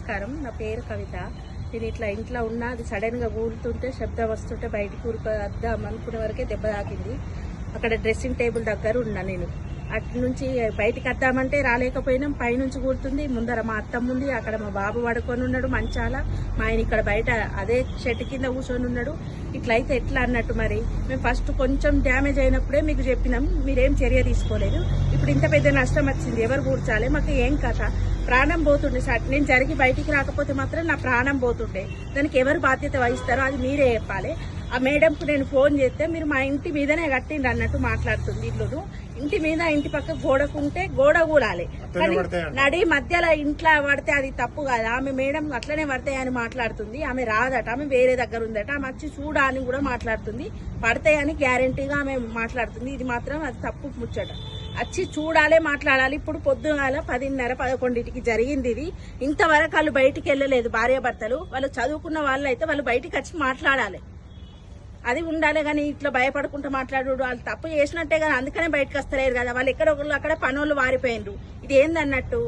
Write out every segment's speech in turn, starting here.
నమస్కారం. నా పేరు కవిత. నేను ఇట్లా ఇంట్లో ఉన్నా, అది సడన్గా కూలుతుంటే శబ్దం వస్తుంటే బయటికి వద్దాం అనుకునే వరకే దెబ్బ తాకింది. అక్కడ డ్రెస్సింగ్ టేబుల్ దగ్గర ఉన్నా. నేను అటు నుంచి బయటికి వద్దామంటే రాలేకపోయినాం. పైనుంచి కూలుతుంది. ముందర మా అత్తమ్మ ఉంది, అక్కడ మా బాబు పడుకొని ఉన్నాడు మంచాల. మా ఆయన ఇక్కడ బయట అదే చెట్టు కింద కూర్చొని ఉన్నాడు. ఇట్లయితే ఎట్లా అన్నట్టు. మరి మేము ఫస్ట్ కొంచెం డ్యామేజ్ అయినప్పుడే మీకు చెప్పినాం, మీరేం చర్య తీసుకోలేదు. ఇప్పుడు ఇంత పెద్ద నష్టం వచ్చింది, ఎవరు కూర్చాలి? మాకు ఏం కథ? ప్రాణం పోతుండే సార్. నేను జరిగి బయటికి రాకపోతే మాత్రం నా ప్రాణం పోతుండే. దానికి ఎవరు బాధ్యత వహిస్తారో అది మీరే చెప్పాలి. ఆ మేడంకు నేను ఫోన్ చేస్తే మీరు మా ఇంటి మీదనే కట్టిండి అన్నట్టు మాట్లాడుతుంది. ఇల్లు ఇంటి మీద ఇంటి పక్క గోడకుంటే గోడ కూడాలి, కానీ నడి మధ్యలో ఇంట్లో పడితే అది తప్పు కాదు. ఆమె మేడం అట్లనే పడతాయని మాట్లాడుతుంది. ఆమె రాదట, ఆమె వేరే దగ్గర ఉందట. ఆమె వచ్చి చూడా అని కూడా మాట్లాడుతుంది. పడతాయని గ్యారంటీగా ఆమె మాట్లాడుతుంది. ఇది మాత్రం అది తప్పు ముచ్చట. వచ్చి చూడాలి, మాట్లాడాలి. ఇప్పుడు పొద్దుగాల 10:30, 11కి జరిగింది ఇది. ఇంతవరకు వాళ్ళు బయటికి వెళ్ళలేదు భార్యాభర్తలు. వాళ్ళు చదువుకున్న వాళ్ళు అయితే వాళ్ళు బయటికి వచ్చి మాట్లాడాలి, అది ఉండాలి. కానీ ఇట్లా భయపడుకుంటూ మాట్లాడు వాళ్ళు తప్పు చేసినట్టే కదా, అందుకనే బయటకు వస్తలేరు కదా. వాళ్ళు ఎక్కడొకళ్ళు అక్కడ పనులు వారిపోయినరు. ఇది ఏందన్నట్టు.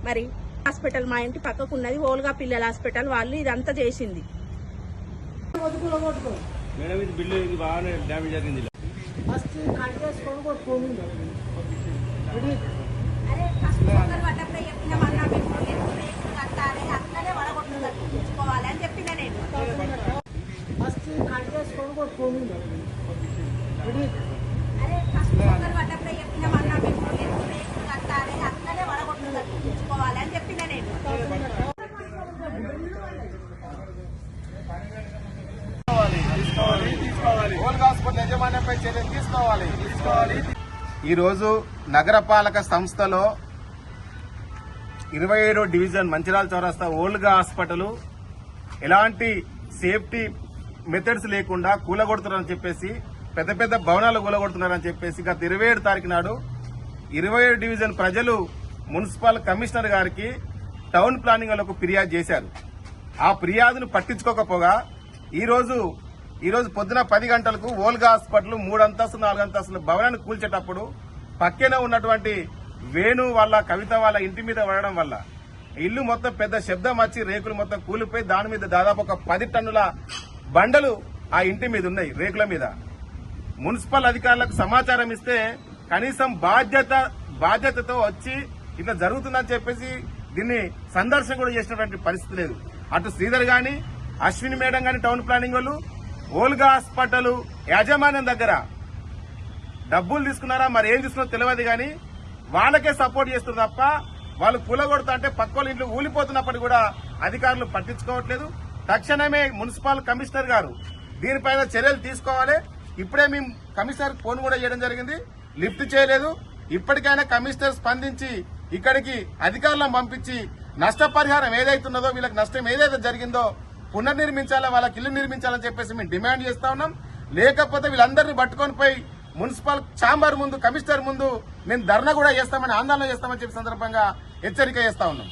మరి హాస్పిటల్ మా ఇంటి పక్కకు ఉన్నది, ఓల్గా పిల్లల హాస్పిటల్, వాళ్ళు ఇదంతా చేసింది. అని చెప్పిన నేను అని చెప్పిన నేను ఈరోజు నగరపాలక సంస్థలో 27వ డివిజన్ మంచిర్యాల చౌరస్తా ఓల్గా హాస్పిటల్ ఎలాంటి సేఫ్టీ మెథడ్స్ లేకుండా కూలగొడుతున్నారని చెప్పేసి, పెద్ద పెద్ద భవనాలు కూలగొడుతున్నారని చెప్పేసి గత 27 తారీఖు నాడు 27 డివిజన్ ప్రజలు మున్సిపల్ కమిషనర్ గారికి టౌన్ ప్లానింగ్ వాళ్ళకు ఫిర్యాదు చేశారు. ఆ ఫిర్యాదును పట్టించుకోకపోగా ఈరోజు పొద్దున 10 గంటలకు ఓల్గా హాస్పిటల్ 3 అంతస్తులు 4 అంతస్తుల భవనాన్ని కూల్చేటప్పుడు పక్కనే ఉన్నటువంటి వేణు వాళ్ళ కవిత వాళ్ళ ఇంటి మీద పడడం వల్ల ఇల్లు మొత్తం పెద్ద శబ్దం వచ్చి రేకులు మొత్తం కూలిపోయి దాని మీద దాదాపు ఒక 10 టన్నుల బండలు ఆ ఇంటి మీద ఉన్నాయి, రేకుల మీద. మున్సిపల్ అధికారులకు సమాచారం ఇస్తే కనీసం బాధ్యతతో వచ్చి ఇట్లా జరుగుతుందని చెప్పేసి దీన్ని సందర్శన కూడా చేసినటువంటి పరిస్థితి లేదు. అటు శ్రీధర్ గాని, అశ్విని మేడం గాని, టౌన్ ప్లానింగ్ వాళ్ళు ఓల్గా హాస్పిటల్ యాజమాన్యం దగ్గర డబ్బులు తీసుకున్నారా మరి ఏం తీసుకున్నారో తెలియదు, కానీ వాళ్ళకే సపోర్ట్ చేస్తున్నారు తప్ప వాళ్ళు కూలగొడతా అంటే పక్క వాళ్ళ ఇంట్లో ఊలిపోతున్నప్పటికీ కూడా అధికారులు పట్టించుకోవట్లేదు. తక్షణమే మున్సిపల్ కమిషనర్ గారు దీనిపైన చర్యలు తీసుకోవాలి. ఇప్పుడే మేము కమిషనర్ ఫోన్ కూడా చేయడం జరిగింది, లిఫ్ట్ చేయలేదు. ఇప్పటికైనా కమిషనర్ స్పందించి ఇక్కడికి అధికారులను పంపించి నష్టపరిహారం ఏదైతున్నదో, వీళ్ళకి నష్టం ఏదైతే జరిగిందో పునర్నిర్మించాలా, వాళ్ళకి ఇల్లు నిర్మించాలని చెప్పేసి మేము డిమాండ్ చేస్తా ఉన్నాం. లేకపోతే వీళ్ళందరినీ పట్టుకొని పోయి మున్సిపల్ ఛాంబర్ ముందు, కమిషనర్ ముందు మేము ధర్నా కూడా చేస్తామని, ఆందోళన చేస్తామని చెప్పి సందర్భంగా హెచ్చరిక చేస్తా ఉన్నాం.